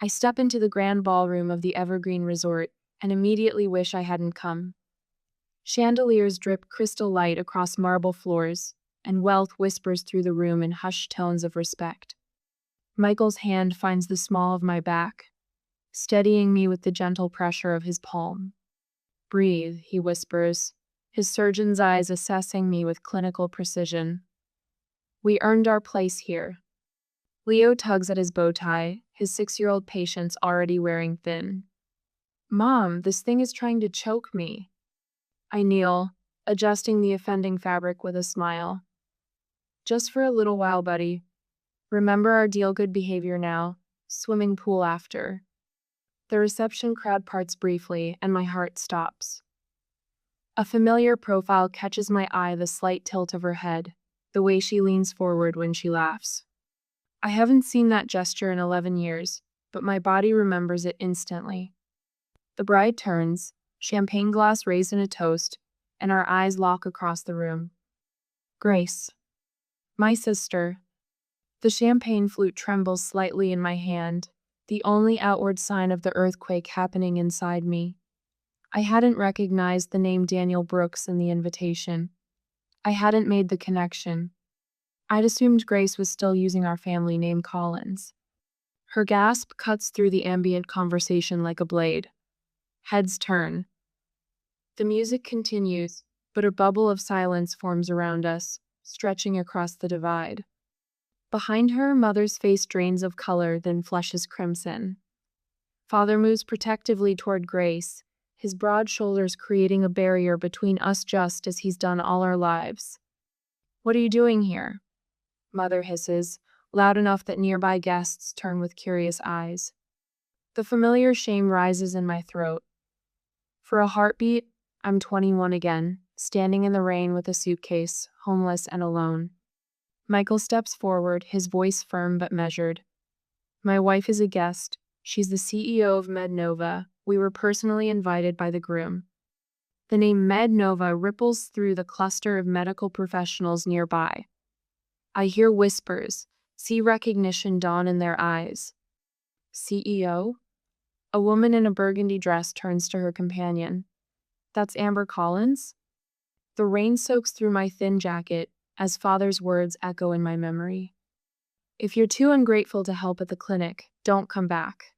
I step into the grand ballroom of the Evergreen Resort and immediately wish I hadn't come. Chandeliers drip crystal light across marble floors, and wealth whispers through the room in hushed tones of respect. Michael's hand finds the small of my back, steadying me with the gentle pressure of his palm. "Breathe," he whispers, his surgeon's eyes assessing me with clinical precision. "We earned our place here." Leo tugs at his bow tie, his 6-year-old patience already wearing thin. "Mom, this thing is trying to choke me." I kneel, adjusting the offending fabric with a smile. "Just for a little while, buddy. Remember our deal, good behavior now, swimming pool after." The reception crowd parts briefly, and my heart stops. A familiar profile catches my eye, the slight tilt of her head, the way she leans forward when she laughs. I haven't seen that gesture in 11 years, but my body remembers it instantly. The bride turns, champagne glass raised in a toast, and our eyes lock across the room. "Grace." "My sister." The champagne flute trembles slightly in my hand, the only outward sign of the earthquake happening inside me. I hadn't recognized the name Daniel Brooks in the invitation. I hadn't made the connection. I'd assumed Grace was still using our family name Collins. Her gasp cuts through the ambient conversation like a blade. Heads turn. The music continues, but a bubble of silence forms around us, stretching across the divide. Behind her, Mother's face drains of color, then flushes crimson. Father moves protectively toward Grace, his broad shoulders creating a barrier between us just as he's done all our lives. "What are you doing here?" Mother hisses, loud enough that nearby guests turn with curious eyes. The familiar shame rises in my throat. For a heartbeat, I'm 21 again, standing in the rain with a suitcase, homeless and alone. Michael steps forward, his voice firm but measured. "My wife is a guest. She's the CEO of MedNova. We were personally invited by the groom." The name MedNova ripples through the cluster of medical professionals nearby. I hear whispers, see recognition dawn in their eyes. "CEO?" A woman in a burgundy dress turns to her companion. "That's Amber Collins?" The rain soaks through my thin jacket as Father's words echo in my memory. "If you're too ungrateful to help at the clinic, don't come back."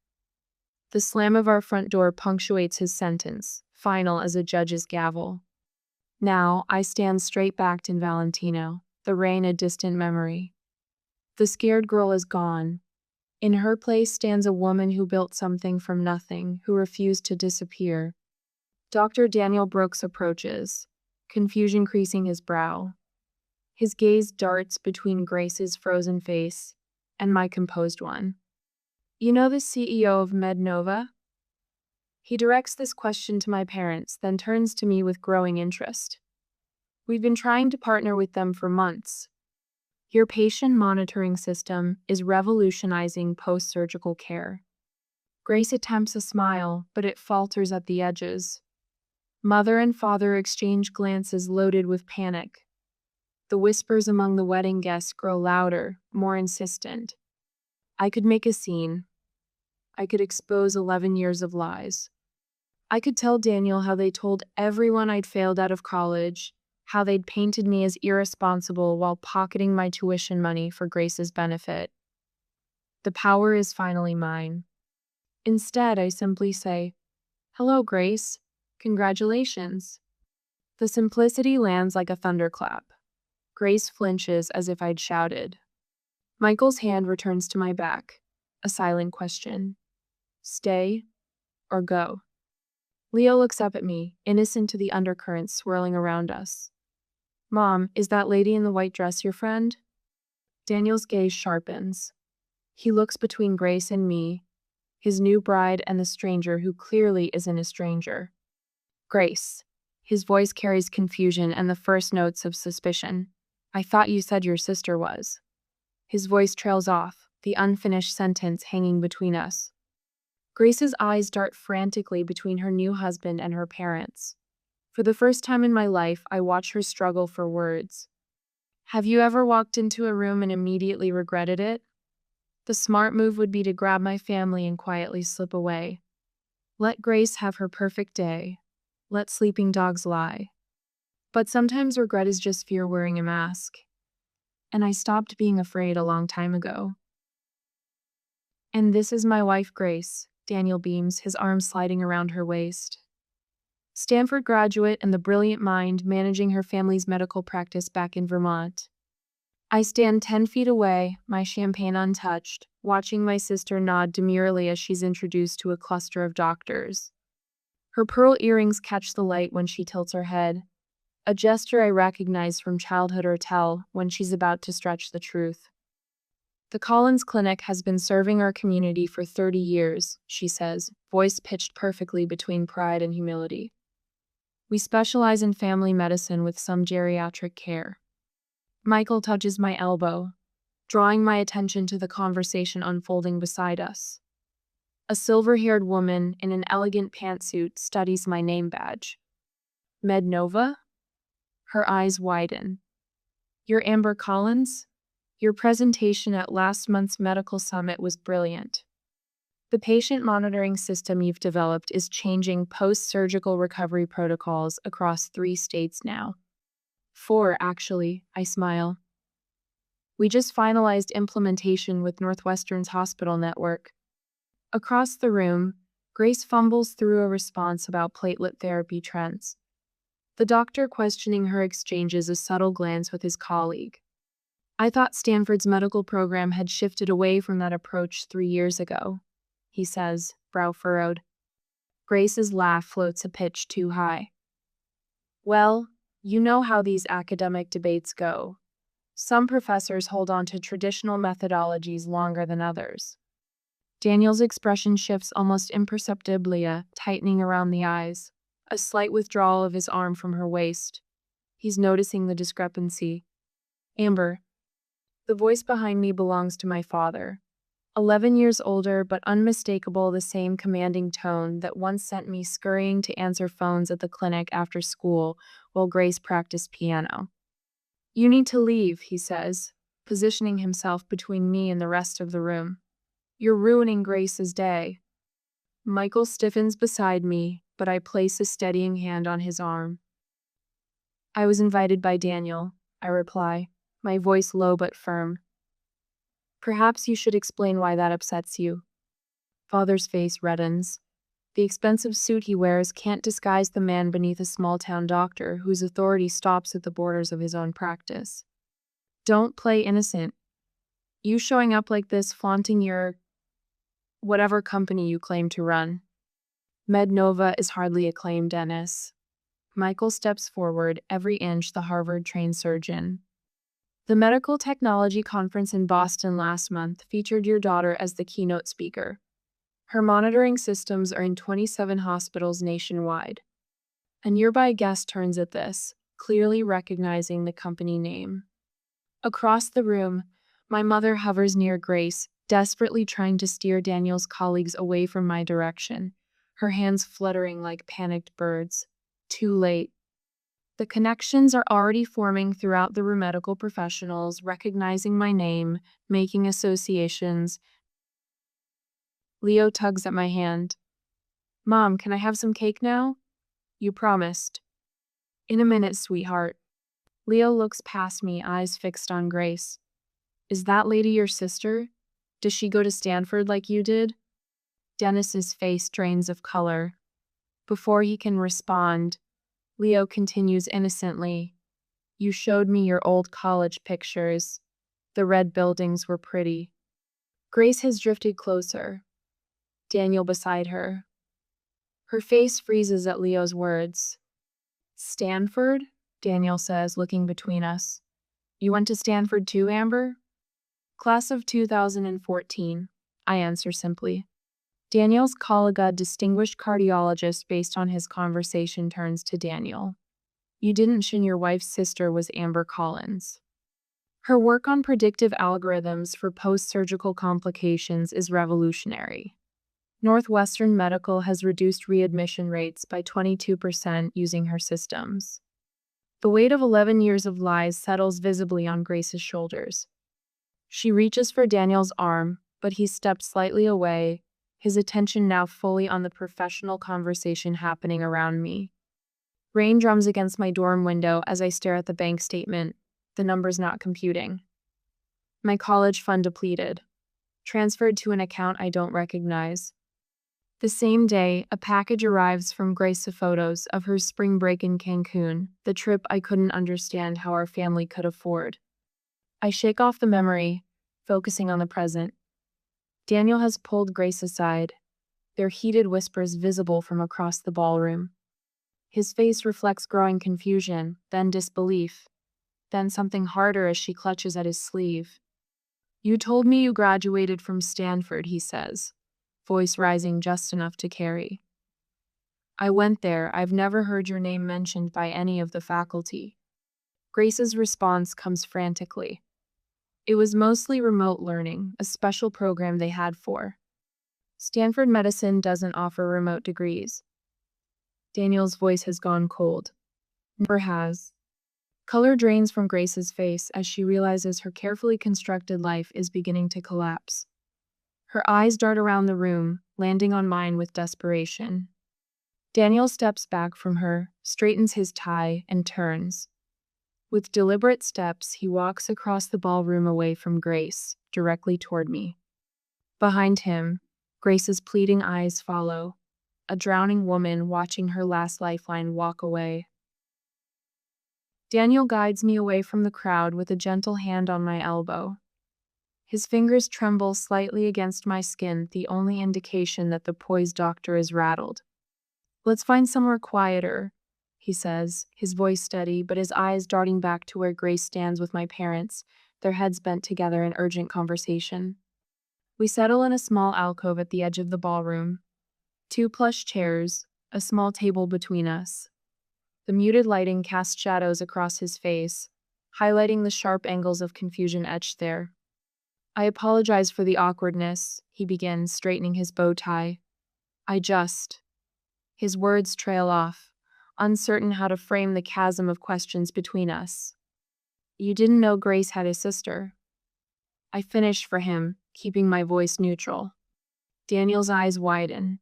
The slam of our front door punctuates his sentence, final as a judge's gavel. Now, I stand straight-backed in Valentino, the rain a distant memory. The scared girl is gone. In her place stands a woman who built something from nothing, who refused to disappear. Dr. Daniel Brooks approaches, confusion creasing his brow. His gaze darts between Grace's frozen face and my composed one. "You know the CEO of MedNova?" He directs this question to my parents, then turns to me with growing interest. "We've been trying to partner with them for months. Your patient monitoring system is revolutionizing post-surgical care." Grace attempts a smile, but it falters at the edges. Mother and father exchange glances loaded with panic. The whispers among the wedding guests grow louder, more insistent. I could make a scene. I could expose 11 years of lies. I could tell Daniel how they told everyone I'd failed out of college, how they'd painted me as irresponsible while pocketing my tuition money for Grace's benefit. The power is finally mine. Instead, I simply say, "Hello, Grace. Congratulations." The simplicity lands like a thunderclap. Grace flinches as if I'd shouted. Michael's hand returns to my back, a silent question. "Stay or go?" Leo looks up at me, innocent to the undercurrents swirling around us. "Mom, is that lady in the white dress your friend?" Daniel's gaze sharpens. He looks between Grace and me, his new bride and the stranger who clearly isn't a stranger. "Grace." His voice carries confusion and the first notes of suspicion. "I thought you said your sister was." His voice trails off, the unfinished sentence hanging between us. Grace's eyes dart frantically between her new husband and her parents. For the first time in my life, I watch her struggle for words. "Have you ever walked into a room and immediately regretted it?" The smart move would be to grab my family and quietly slip away. Let Grace have her perfect day. Let sleeping dogs lie. But sometimes regret is just fear wearing a mask. And I stopped being afraid a long time ago. And this is my wife, Grace. Daniel beams, his arms sliding around her waist. Stanford graduate and the brilliant mind managing her family's medical practice back in Vermont. I stand 10 feet away, my champagne untouched, watching my sister nod demurely as she's introduced to a cluster of doctors. Her pearl earrings catch the light when she tilts her head, a gesture I recognize from childhood or tell when she's about to stretch the truth. The Collins Clinic has been serving our community for 30 years, she says, voice pitched perfectly between pride and humility. We specialize in family medicine with some geriatric care. Michael touches my elbow, drawing my attention to the conversation unfolding beside us. A silver-haired woman in an elegant pantsuit studies my name badge. Mednova? Her eyes widen. You're Amber Collins? Your presentation at last month's medical summit was brilliant. The patient monitoring system you've developed is changing post-surgical recovery protocols across 3 states now. 4, actually, I smile. We just finalized implementation with Northwestern's hospital network. Across the room, Grace fumbles through a response about platelet therapy trends. The doctor questioning her exchanges a subtle glance with his colleague. I thought Stanford's medical program had shifted away from that approach 3 years ago, he says, brow furrowed. Grace's laugh floats a pitch too high. Well, you know how these academic debates go. Some professors hold on to traditional methodologies longer than others. Daniel's expression shifts almost imperceptibly, tightening around the eyes, a slight withdrawal of his arm from her waist. He's noticing the discrepancy. Amber. The voice behind me belongs to my father. 11 years older, but unmistakable the same commanding tone that once sent me scurrying to answer phones at the clinic after school while Grace practiced piano. You need to leave, he says, positioning himself between me and the rest of the room. You're ruining Grace's day. Michael stiffens beside me, but I place a steadying hand on his arm. I was invited by Daniel, I reply, my voice low but firm. Perhaps you should explain why that upsets you. Father's face reddens. The expensive suit he wears can't disguise the man beneath a small-town doctor whose authority stops at the borders of his own practice. Don't play innocent. You showing up like this, flaunting your whatever company you claim to run. Mednova is hardly a claim, Dennis. Michael steps forward, every inch the Harvard-trained surgeon. The medical technology conference in Boston last month featured your daughter as the keynote speaker. Her monitoring systems are in 27 hospitals nationwide. A nearby guest turns at this, clearly recognizing the company name. Across the room, my mother hovers near Grace, desperately trying to steer Daniel's colleagues away from my direction, her hands fluttering like panicked birds. Too late. The connections are already forming throughout the room, medical professionals recognizing my name, making associations. Leo tugs at my hand. Mom, can I have some cake now? You promised. In a minute, sweetheart. Leo looks past me, eyes fixed on Grace. Is that lady your sister? Does she go to Stanford like you did? Dennis's face drains of color. Before he can respond, Leo continues innocently. You showed me your old college pictures. The red buildings were pretty. Grace has drifted closer. Daniel beside her. Her face freezes at Leo's words. Stanford? Daniel says, looking between us. You went to Stanford too, Amber? Class of 2014, I answer simply. Daniel's colleague, a distinguished cardiologist based on his conversation, turns to Daniel. You didn't mention your wife's sister was Amber Collins. Her work on predictive algorithms for post-surgical complications is revolutionary. Northwestern Medical has reduced readmission rates by 22% using her systems. The weight of 11 years of lies settles visibly on Grace's shoulders. She reaches for Daniel's arm, but he stepped slightly away, his attention now fully on the professional conversation happening around me. Rain drums against my dorm window as I stare at the bank statement, the numbers not computing. My college fund depleted, transferred to an account I don't recognize. The same day, a package arrives from Grace of photos of her spring break in Cancun, the trip I couldn't understand how our family could afford. I shake off the memory, focusing on the present. Daniel has pulled Grace aside, their heated whispers visible from across the ballroom. His face reflects growing confusion, then disbelief, then something harder as she clutches at his sleeve. "You told me you graduated from Stanford," he says, voice rising just enough to carry. "I went there. I've never heard your name mentioned by any of the faculty." Grace's response comes frantically. "It was mostly remote learning, a special program they had for. Stanford Medicine doesn't offer remote degrees." Daniel's voice has gone cold. Never has. Color drains from Grace's face as she realizes her carefully constructed life is beginning to collapse. Her eyes dart around the room, landing on mine with desperation. Daniel steps back from her, straightens his tie, and turns. With deliberate steps, he walks across the ballroom away from Grace, directly toward me. Behind him, Grace's pleading eyes follow, a drowning woman watching her last lifeline walk away. Daniel guides me away from the crowd with a gentle hand on my elbow. His fingers tremble slightly against my skin, the only indication that the poised doctor is rattled. "Let's find somewhere quieter," he says, his voice steady, but his eyes darting back to where Grace stands with my parents, their heads bent together in urgent conversation. We settle in a small alcove at the edge of the ballroom. 2 plush chairs, a small table between us. The muted lighting casts shadows across his face, highlighting the sharp angles of confusion etched there. "I apologize for the awkwardness," he begins, straightening his bow tie. His words trail off, uncertain how to frame the chasm of questions between us. "You didn't know Grace had a sister." I finish for him, keeping my voice neutral. Daniel's eyes widen.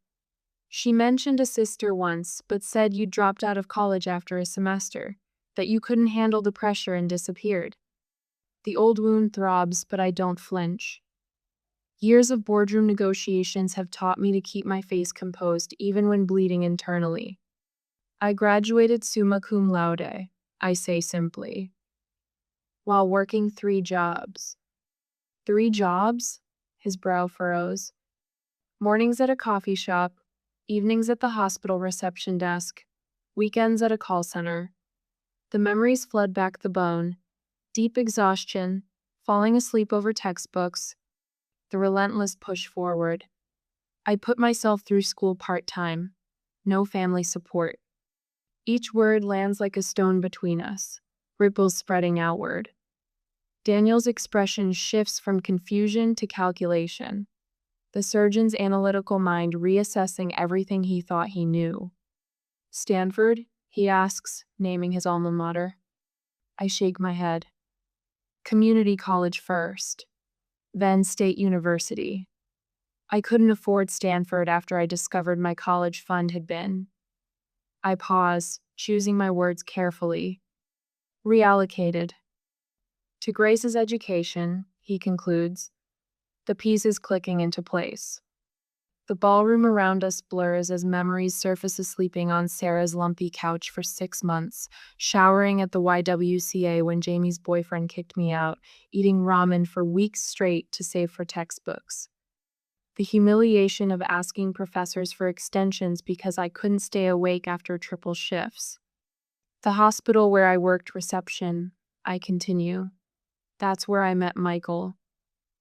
"She mentioned a sister once, but said you dropped out of college after a semester, that you couldn't handle the pressure and disappeared." The old wound throbs, but I don't flinch. Years of boardroom negotiations have taught me to keep my face composed even when bleeding internally. "I graduated summa cum laude," I say simply, "while working 3 jobs." 3 jobs? His brow furrows. Mornings at a coffee shop, evenings at the hospital reception desk, weekends at a call center. The memories flood back the bone. Deep exhaustion, falling asleep over textbooks, the relentless push forward. I put myself through school part-time. No family support. Each word lands like a stone between us, ripples spreading outward. Daniel's expression shifts from confusion to calculation, the surgeon's analytical mind reassessing everything he thought he knew. "Stanford?" he asks, naming his alma mater. I shake my head. "Community college first, then State University." I couldn't afford Stanford after I discovered my college fund had been. I pause, choosing my words carefully. "Reallocated." "To Grace's education," he concludes, the pieces clicking into place. The ballroom around us blurs as memories surface sleeping on Sarah's lumpy couch for 6 months, showering at the YWCA when Jamie's boyfriend kicked me out, eating ramen for weeks straight to save for textbooks. The humiliation of asking professors for extensions because I couldn't stay awake after triple shifts. "The hospital where I worked reception," I continue. "That's where I met Michael.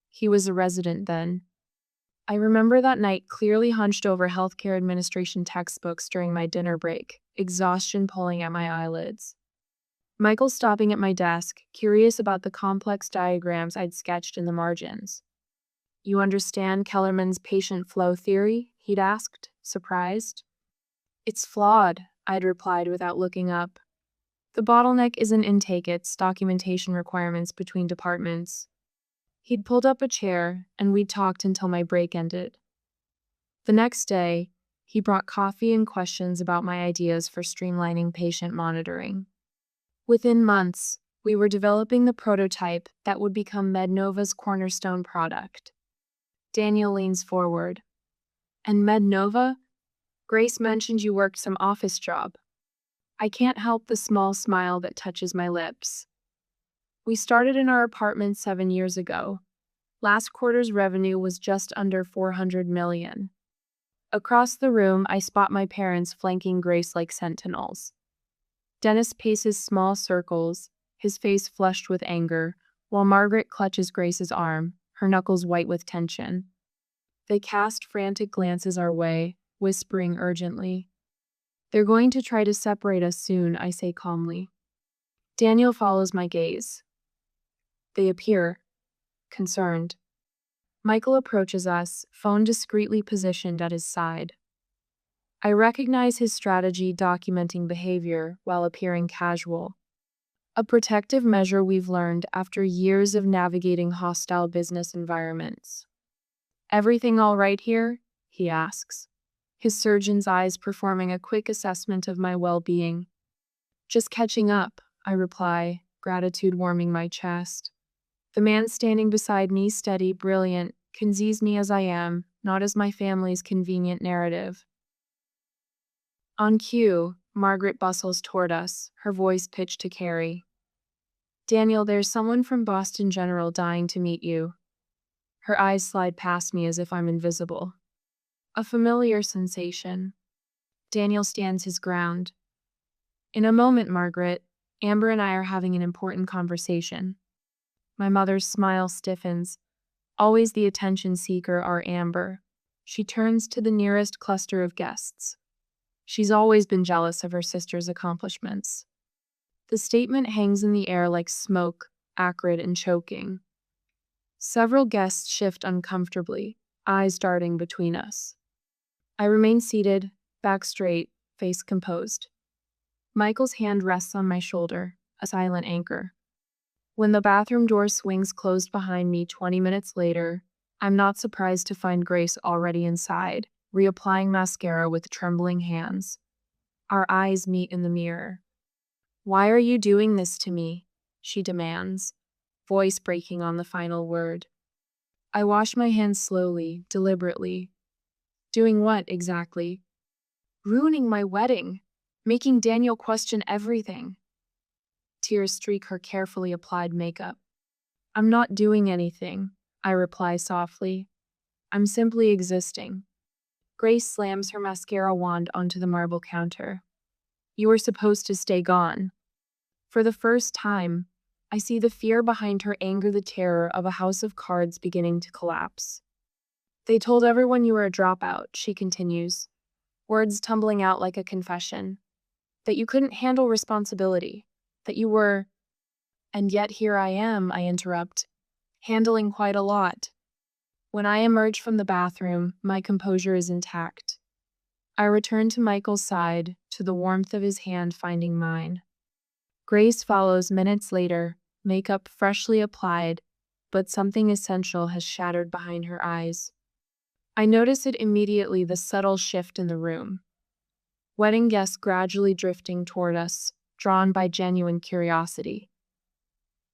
He was a resident then." I remember that night clearly hunched over healthcare administration textbooks during my dinner break, exhaustion pulling at my eyelids. Michael stopping at my desk, curious about the complex diagrams I'd sketched in the margins. "You understand Kellerman's patient flow theory?" he'd asked, surprised. "It's flawed," I'd replied without looking up. "The bottleneck isn't intake, it's documentation requirements between departments." He'd pulled up a chair, and we'd talked until my break ended. The next day, he brought coffee and questions about my ideas for streamlining patient monitoring. Within months, we were developing the prototype that would become MedNova's cornerstone product. Daniel leans forward. And MedNova? Grace mentioned you worked some office job. I can't help the small smile that touches my lips. We started in our apartment 7 years ago. Last quarter's revenue was just under $400 million. Across the room, I spot my parents flanking Grace like sentinels. Dennis paces small circles, his face flushed with anger, while Margaret clutches Grace's arm, her knuckles white with tension. They cast frantic glances our way, whispering urgently. They're going to try to separate us soon, I say calmly. Daniel follows my gaze. They appear concerned. Michael approaches us, phone discreetly positioned at his side. I recognize his strategy documenting behavior while appearing casual. A protective measure we've learned after years of navigating hostile business environments. Everything all right here? He asks, his surgeon's eyes performing a quick assessment of my well-being. Just catching up, I reply, gratitude warming my chest. The man standing beside me, steady, brilliant, can seize me as I am, not as my family's convenient narrative. On cue, Margaret bustles toward us, her voice pitched to Carrie. Daniel, there's someone from Boston General dying to meet you. Her eyes slide past me as if I'm invisible. A familiar sensation. Daniel stands his ground. In a moment, Margaret, Amber and I are having an important conversation. My mother's smile stiffens. Always the attention seeker, our Amber. She turns to the nearest cluster of guests. She's always been jealous of her sister's accomplishments. The statement hangs in the air like smoke, acrid and choking. Several guests shift uncomfortably, eyes darting between us. I remain seated, back straight, face composed. Michael's hand rests on my shoulder, a silent anchor. When the bathroom door swings closed behind me 20 minutes later, I'm not surprised to find Grace already inside, reapplying mascara with trembling hands. Our eyes meet in the mirror. Why are you doing this to me? She demands, voice breaking on the final word. I wash my hands slowly, deliberately. Doing what exactly? Ruining my wedding, making Daniel question everything. Tears streak her carefully applied makeup. I'm not doing anything, I reply softly. I'm simply existing. Grace slams her mascara wand onto the marble counter. You were supposed to stay gone. For the first time, I see the fear behind her anger, the terror of a house of cards beginning to collapse. They told everyone you were a dropout, she continues, words tumbling out like a confession. That you couldn't handle responsibility. That you were… And yet here I am, I interrupt, handling quite a lot. When I emerge from the bathroom, my composure is intact. I return to Michael's side, to the warmth of his hand finding mine. Grace follows minutes later, makeup freshly applied, but something essential has shattered behind her eyes. I notice it immediately, the subtle shift in the room. Wedding guests gradually drifting toward us, drawn by genuine curiosity.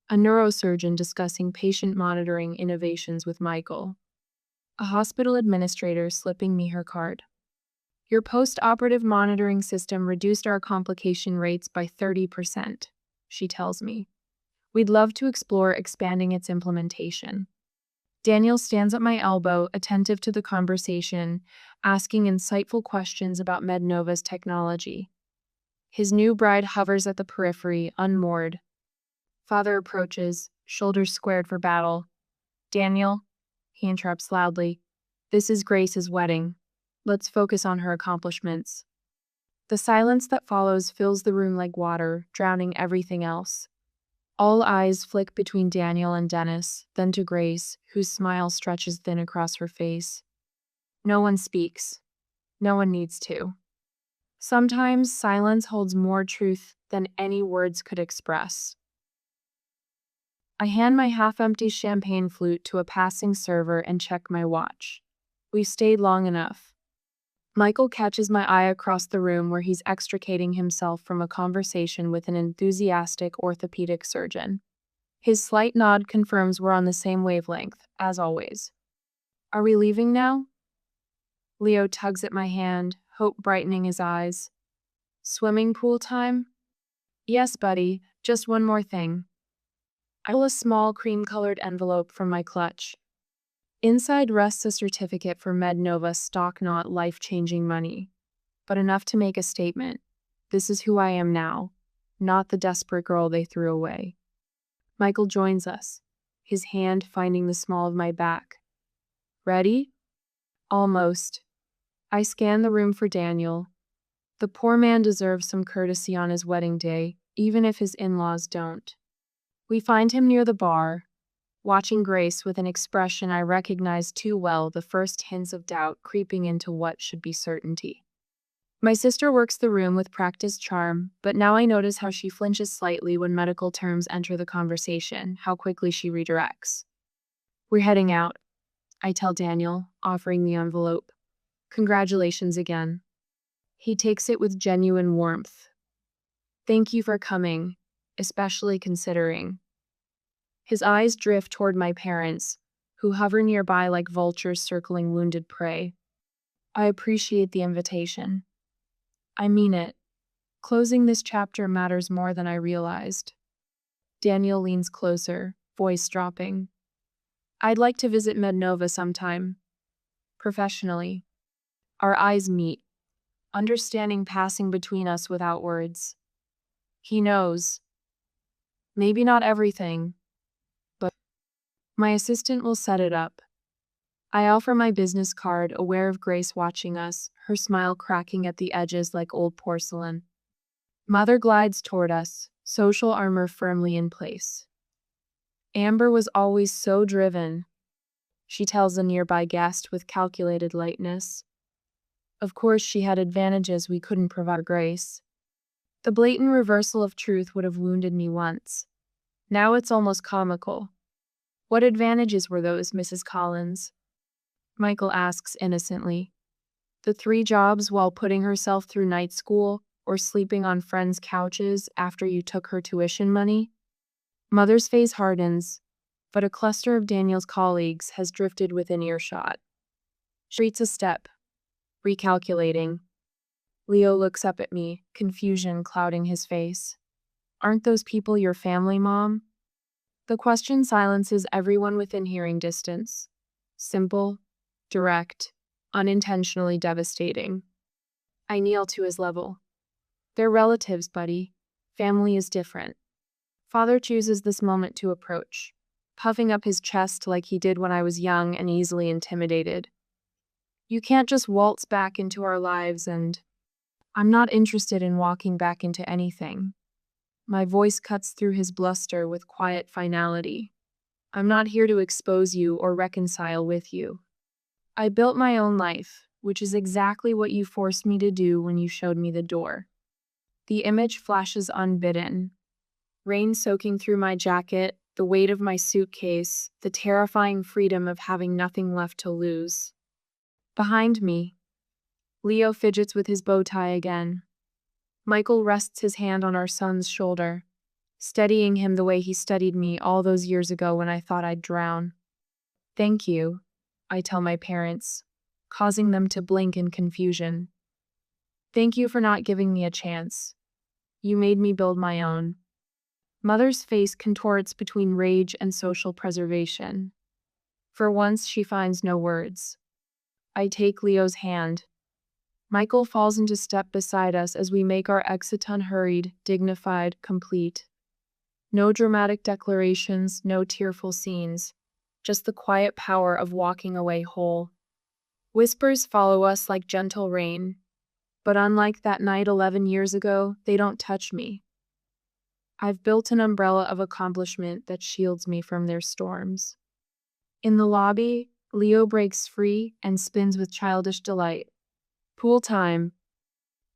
A neurosurgeon discussing patient monitoring innovations with Michael. A hospital administrator slipping me her card. Your post-operative monitoring system reduced our complication rates by 30%, she tells me. We'd love to explore expanding its implementation. Daniel stands at my elbow, attentive to the conversation, asking insightful questions about MedNova's technology. His new bride hovers at the periphery, unmoored. Father approaches, shoulders squared for battle. Daniel, he interrupts loudly, this is Grace's wedding. Let's focus on her accomplishments. The silence that follows fills the room like water, drowning everything else. All eyes flick between Daniel and Dennis, then to Grace, whose smile stretches thin across her face. No one speaks. No one needs to. Sometimes silence holds more truth than any words could express. I hand my half-empty champagne flute to a passing server and check my watch. We've stayed long enough. Michael catches my eye across the room where he's extricating himself from a conversation with an enthusiastic orthopedic surgeon. His slight nod confirms we're on the same wavelength, as always. Are we leaving now? Leo tugs at my hand, hope brightening his eyes. Swimming pool time? Yes, buddy, just one more thing. I pull a small cream-colored envelope from my clutch. Inside rests a certificate for MedNova stock, not life-changing money, but enough to make a statement. This is who I am now, not the desperate girl they threw away. Michael joins us, his hand finding the small of my back. Ready? Almost. I scan the room for Daniel. The poor man deserves some courtesy on his wedding day, even if his in-laws don't. We find him near the bar, watching Grace with an expression I recognize too well, the first hints of doubt creeping into what should be certainty. My sister works the room with practiced charm, but now I notice how she flinches slightly when medical terms enter the conversation, how quickly she redirects. We're heading out, I tell Daniel, offering the envelope. Congratulations again. He takes it with genuine warmth. Thank you for coming, especially considering. His eyes drift toward my parents, who hover nearby like vultures circling wounded prey. I appreciate the invitation. I mean it. Closing this chapter matters more than I realized. Daniel leans closer, voice dropping. I'd like to visit MedNova sometime. Professionally. Our eyes meet, understanding passing between us without words. He knows. Maybe not everything, but my assistant will set it up. I offer my business card, aware of Grace watching us, her smile cracking at the edges like old porcelain. Mother glides toward us, social armor firmly in place. Amber was always so driven, she tells a nearby guest with calculated lightness. Of course, she had advantages we couldn't provide Grace. The blatant reversal of truth would have wounded me once. Now it's almost comical. What advantages were those, Mrs. Collins? Michael asks innocently. The 3 jobs while putting herself through night school or sleeping on friends' couches after you took her tuition money? Mother's face hardens, but a cluster of Daniel's colleagues has drifted within earshot. She retreats a step, recalculating. Leo looks up at me, confusion clouding his face. Aren't those people your family, Mom? The question silences everyone within hearing distance. Simple, direct, unintentionally devastating. I kneel to his level. They're relatives, buddy. Family is different. Father chooses this moment to approach, puffing up his chest like he did when I was young and easily intimidated. You can't just waltz back into our lives and... I'm not interested in walking back into anything. My voice cuts through his bluster with quiet finality. I'm not here to expose you or reconcile with you. I built my own life, which is exactly what you forced me to do when you showed me the door. The image flashes unbidden. Rain soaking through my jacket, the weight of my suitcase, the terrifying freedom of having nothing left to lose. Behind me, Leo fidgets with his bow tie again. Michael rests his hand on our son's shoulder, steadying him the way he steadied me all those years ago when I thought I'd drown. Thank you, I tell my parents, causing them to blink in confusion. Thank you for not giving me a chance. You made me build my own. Mother's face contorts between rage and social preservation. For once, she finds no words. I take Leo's hand. Michael falls into step beside us as we make our exit unhurried, dignified, complete. No dramatic declarations, no tearful scenes, just the quiet power of walking away whole. Whispers follow us like gentle rain, but unlike that night 11 years ago, they don't touch me. I've built an umbrella of accomplishment that shields me from their storms. In the lobby, Leo breaks free and spins with childish delight. Pool time.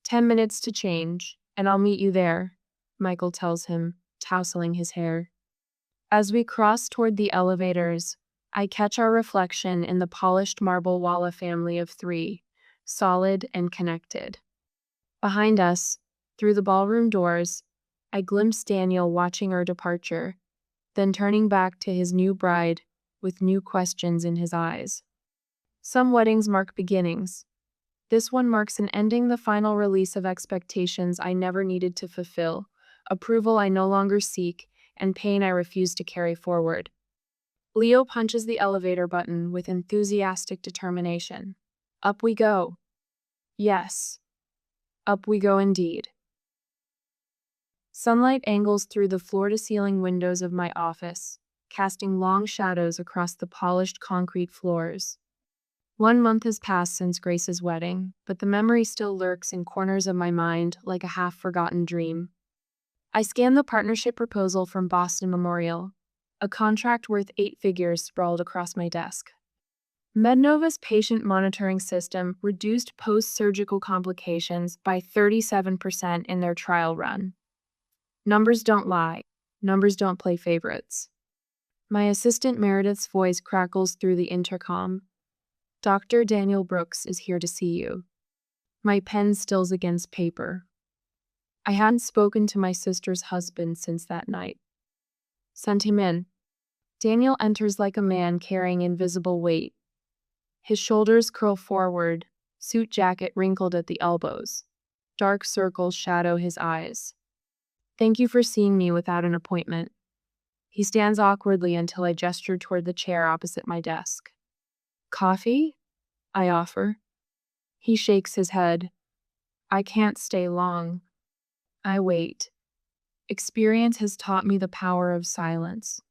10 minutes to change, and I'll meet you there, Michael tells him, tousling his hair. As we cross toward the elevators, I catch our reflection in the polished marble walla family of three, solid and connected. Behind us, through the ballroom doors, I glimpse Daniel watching our departure, then turning back to his new bride with new questions in his eyes. Some weddings mark beginnings. This one marks an ending, the final release of expectations I never needed to fulfill, approval I no longer seek, and pain I refuse to carry forward. Leo punches the elevator button with enthusiastic determination. Up we go. Yes, up we go indeed. Sunlight angles through the floor-to-ceiling windows of my office, casting long shadows across the polished concrete floors. 1 month has passed since Grace's wedding, but the memory still lurks in corners of my mind like a half-forgotten dream. I scan the partnership proposal from Boston Memorial, a contract worth 8 figures sprawled across my desk. MedNova's patient monitoring system reduced post-surgical complications by 37% in their trial run. Numbers don't lie. Numbers don't play favorites. My assistant Meredith's voice crackles through the intercom. Dr. Daniel Brooks is here to see you. My pen stills against paper. I hadn't spoken to my sister's husband since that night. Send him in. Daniel enters like a man carrying invisible weight. His shoulders curl forward, suit jacket wrinkled at the elbows. Dark circles shadow his eyes. Thank you for seeing me without an appointment. He stands awkwardly until I gesture toward the chair opposite my desk. Coffee? I offer. He shakes his head. I can't stay long. I wait. Experience has taught me the power of silence.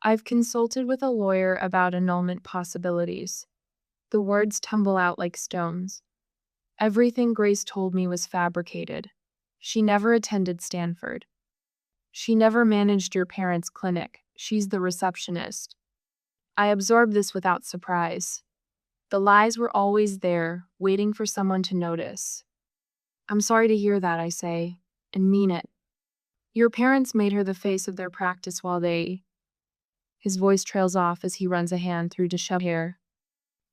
I've consulted with a lawyer about annulment possibilities. The words tumble out like stones. Everything Grace told me was fabricated. She never attended Stanford. She never managed your parents' clinic. She's the receptionist. I absorbed this without surprise. The lies were always there, waiting for someone to notice. I'm sorry to hear that, I say, and mean it. Your parents made her the face of their practice while they... His voice trails off as he runs a hand through disheveled hair.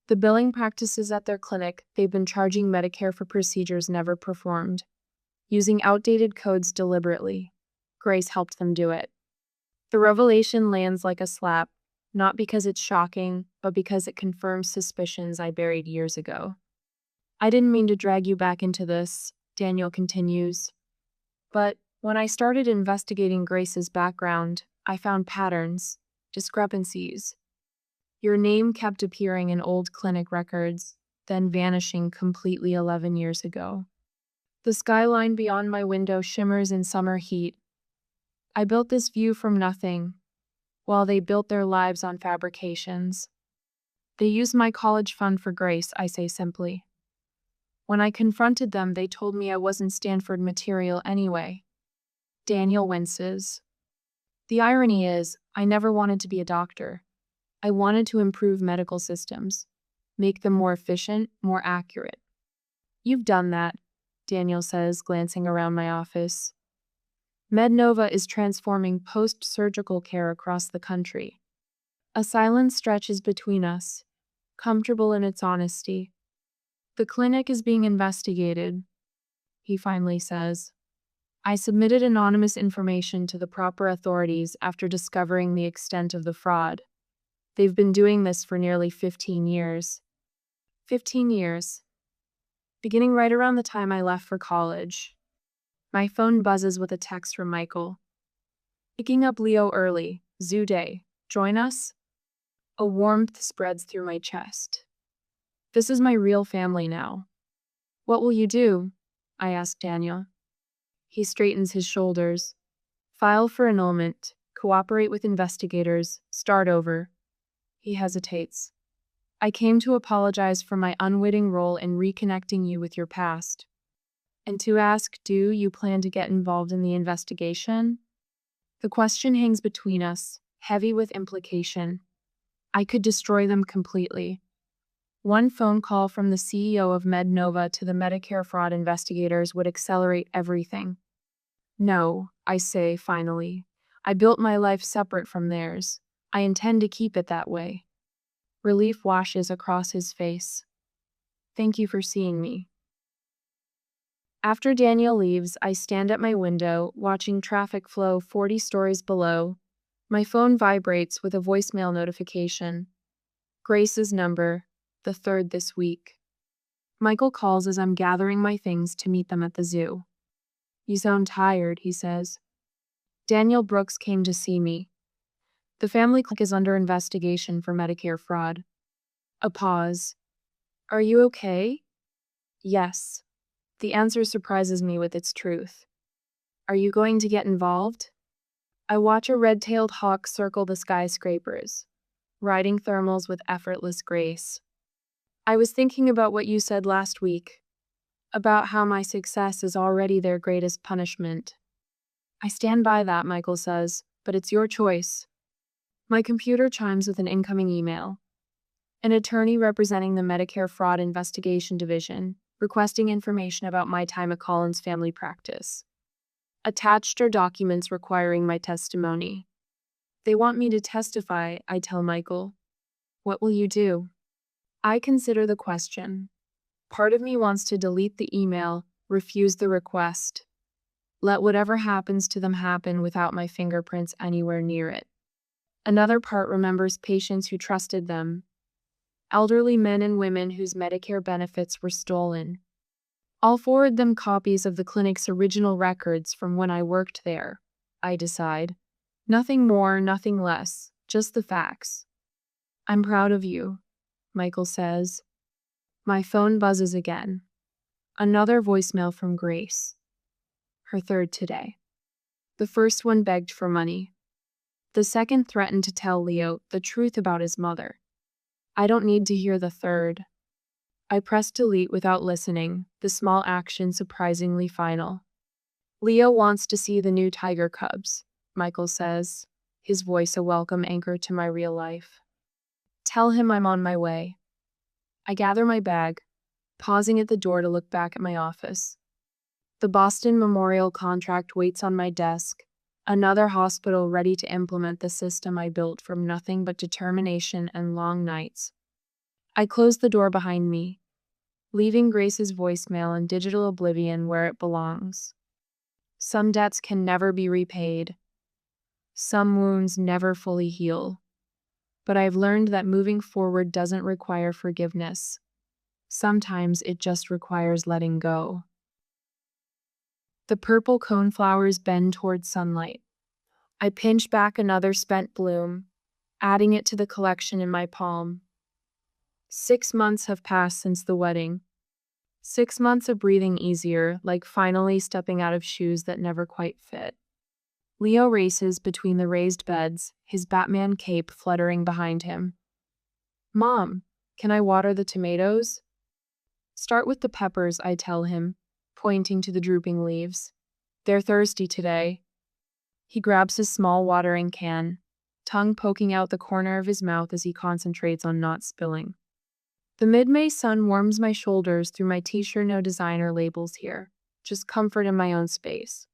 The billing practices at their clinic, they've been charging Medicare for procedures never performed, using outdated codes deliberately. Grace helped them do it. The revelation lands like a slap, not because it's shocking, but because it confirms suspicions I buried years ago. I didn't mean to drag you back into this, Daniel continues. But when I started investigating Grace's background, I found patterns, discrepancies. Your name kept appearing in old clinic records, then vanishing completely 11 years ago. The skyline beyond my window shimmers in summer heat. I built this view from nothing, while they built their lives on fabrications. They used my college fund for Grace, I say simply. When I confronted them, they told me I wasn't Stanford material anyway. Daniel winces. The irony is, I never wanted to be a doctor. I wanted to improve medical systems, make them more efficient, more accurate. You've done that, Daniel says, glancing around my office. MedNova is transforming post-surgical care across the country. A silence stretches between us, comfortable in its honesty. The clinic is being investigated, he finally says. I submitted anonymous information to the proper authorities after discovering the extent of the fraud. They've been doing this for nearly 15 years. 15 years. Beginning right around the time I left for college. My phone buzzes with a text from Michael. Picking up Leo early. Zoo day. Join us? A warmth spreads through my chest. This is my real family now. What will you do? I ask Daniel. He straightens his shoulders. File for annulment. Cooperate with investigators. Start over. He hesitates. I came to apologize for my unwitting role in reconnecting you with your past. And to ask, do you plan to get involved in the investigation? The question hangs between us, heavy with implication. I could destroy them completely. One phone call from the CEO of MedNova to the Medicare fraud investigators would accelerate everything. No, I say finally. I built my life separate from theirs. I intend to keep it that way. Relief washes across his face. Thank you for seeing me. After Daniel leaves, I stand at my window, watching traffic flow 40 stories below. My phone vibrates with a voicemail notification. Grace's number, the third this week. Michael calls as I'm gathering my things to meet them at the zoo. You sound tired, he says. Daniel Brooks came to see me. The family clinic is under investigation for Medicare fraud. A pause. Are you okay? Yes. The answer surprises me with its truth. Are you going to get involved? I watch a red-tailed hawk circle the skyscrapers, riding thermals with effortless grace. I was thinking about what you said last week, about how my success is already their greatest punishment. I stand by that, Michael says, but it's your choice. My computer chimes with an incoming email. An attorney representing the Medicare Fraud Investigation Division, requesting information about my time at Collins Family Practice. Attached are documents requiring my testimony. They want me to testify, I tell Michael. What will you do? I consider the question. Part of me wants to delete the email, refuse the request. Let whatever happens to them happen without my fingerprints anywhere near it. Another part remembers patients who trusted them. Elderly men and women whose Medicare benefits were stolen. I'll forward them copies of the clinic's original records from when I worked there, I decide. Nothing more, nothing less, just the facts. I'm proud of you, Michael says. My phone buzzes again. Another voicemail from Grace. Her third today. The first one begged for money. The second threatened to tell Leo the truth about his mother. I don't need to hear the third. I press delete without listening, the small action surprisingly final. Leo wants to see the new tiger cubs, Michael says, his voice a welcome anchor to my real life. Tell him I'm on my way. I gather my bag, pausing at the door to look back at my office. The Boston Memorial contract waits on my desk, another hospital ready to implement the system I built from nothing but determination and long nights. I close the door behind me, leaving Grace's voicemail in digital oblivion where it belongs. Some debts can never be repaid. Some wounds never fully heal. But I've learned that moving forward doesn't require forgiveness. Sometimes it just requires letting go. The purple coneflowers bend toward sunlight. I pinch back another spent bloom, adding it to the collection in my palm. 6 months have passed since the wedding. 6 months of breathing easier, like finally stepping out of shoes that never quite fit. Leo races between the raised beds, his Batman cape fluttering behind him. Mom, can I water the tomatoes? Start with the peppers, I tell him, pointing to the drooping leaves. They're thirsty today. He grabs his small watering can, tongue poking out the corner of his mouth as he concentrates on not spilling. The mid-May sun warms my shoulders through my t-shirt, no designer labels here, just comfort in my own space.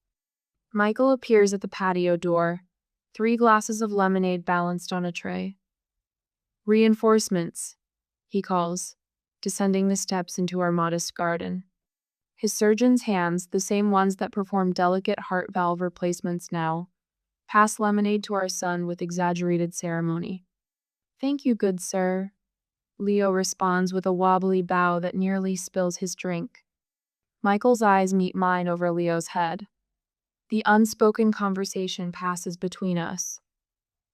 Michael appears at the patio door, 3 glasses of lemonade balanced on a tray. Reinforcements, he calls, descending the steps into our modest garden. His surgeon's hands, the same ones that perform delicate heart valve replacements now, pass lemonade to our son with exaggerated ceremony. Thank you, good sir. Leo responds with a wobbly bow that nearly spills his drink. Michael's eyes meet mine over Leo's head. The unspoken conversation passes between us.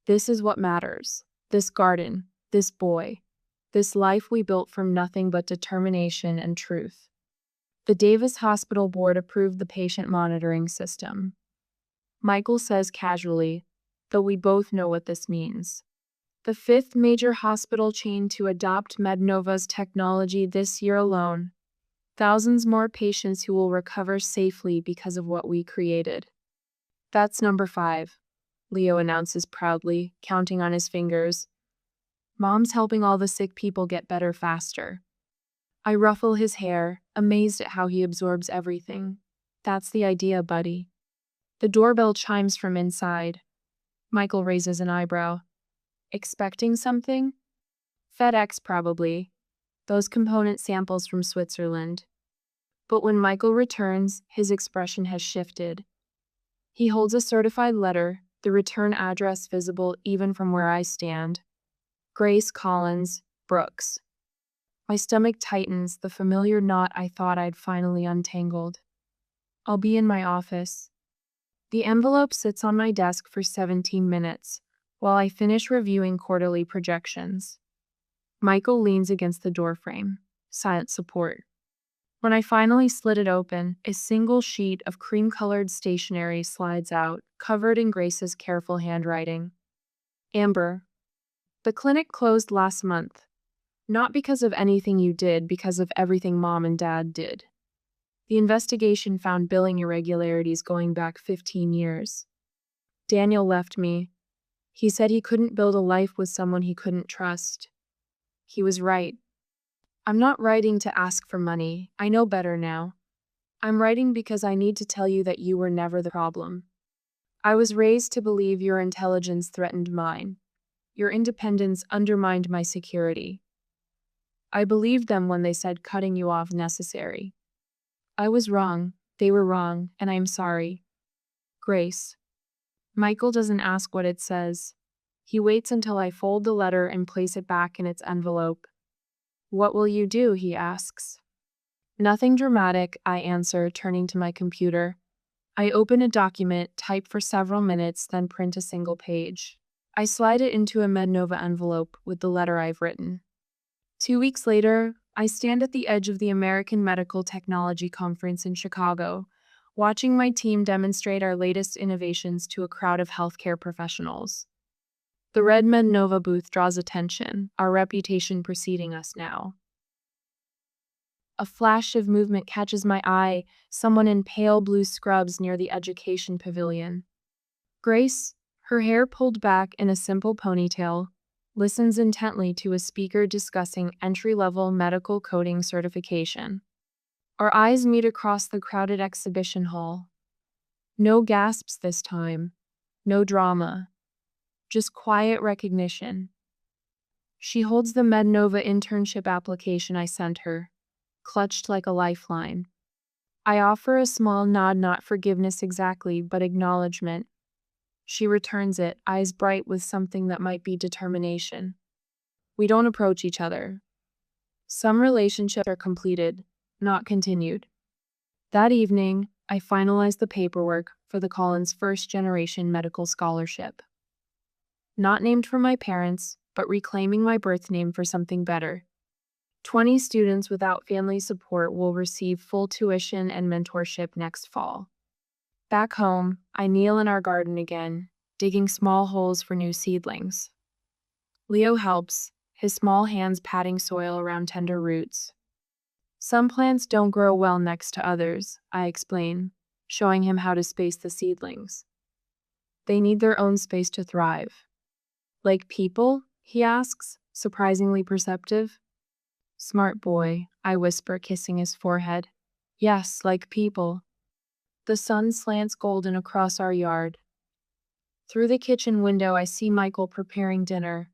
This is what matters. This garden, this boy, this life we built from nothing but determination and truth. The Davis Hospital Board approved the patient monitoring system. Michael says casually, though we both know what this means. The 5th major hospital chain to adopt MedNova's technology this year alone. Thousands more patients who will recover safely because of what we created. That's number 5, Leo announces proudly, counting on his fingers. Mom's helping all the sick people get better faster. I ruffle his hair, amazed at how he absorbs everything. That's the idea, buddy. The doorbell chimes from inside. Michael raises an eyebrow. Expecting something? FedEx, probably. Those component samples from Switzerland. But when Michael returns, his expression has shifted. He holds a certified letter, the return address visible even from where I stand. Grace Collins, Brooks. My stomach tightens, the familiar knot I thought I'd finally untangled. I'll be in my office. The envelope sits on my desk for 17 minutes, while I finish reviewing quarterly projections. Michael leans against the doorframe, silent support. When I finally slit it open, a single sheet of cream-colored stationery slides out, covered in Grace's careful handwriting. Amber, the clinic closed last month. Not because of anything you did, because of everything Mom and Dad did. The investigation found billing irregularities going back 15 years. Daniel left me. He said he couldn't build a life with someone he couldn't trust. He was right. I'm not writing to ask for money. I know better now. I'm writing because I need to tell you that you were never the problem. I was raised to believe your intelligence threatened mine. Your independence undermined my security. I believed them when they said cutting you off necessary. I was wrong, they were wrong, and I'm sorry. Grace. Michael doesn't ask what it says. He waits until I fold the letter and place it back in its envelope. What will you do? He asks. Nothing dramatic, I answer, turning to my computer. I open a document, type for several minutes, then print a single page. I slide it into a MedNova envelope with the letter I've written. 2 weeks later, I stand at the edge of the American Medical Technology Conference in Chicago, watching my team demonstrate our latest innovations to a crowd of healthcare professionals. The red MedNova booth draws attention, our reputation preceding us now. A flash of movement catches my eye, someone in pale blue scrubs near the education pavilion. Grace, her hair pulled back in a simple ponytail, listens intently to a speaker discussing entry-level medical coding certification. Our eyes meet across the crowded exhibition hall. No gasps this time, no drama, just quiet recognition. She holds the MedNova internship application I sent her, clutched like a lifeline. I offer a small nod, not forgiveness exactly, but acknowledgement. She returns it, eyes bright with something that might be determination. We don't approach each other. Some relationships are completed, not continued. That evening, I finalized the paperwork for the Collins first-generation medical scholarship. Not named for my parents, but reclaiming my birth name for something better. 20 students without family support will receive full tuition and mentorship next fall. Back home, I kneel in our garden again, digging small holes for new seedlings. Leo helps, his small hands patting soil around tender roots. Some plants don't grow well next to others, I explain, showing him how to space the seedlings. They need their own space to thrive. Like people? He asks, surprisingly perceptive. Smart boy, I whisper, kissing his forehead. Yes, like people. The sun slants golden across our yard. Through the kitchen window, I see Michael preparing dinner,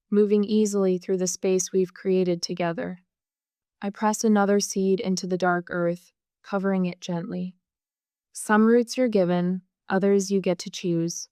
moving easily through the space we've created together. I press another seed into the dark earth, covering it gently. Some roots you're given, others you get to choose.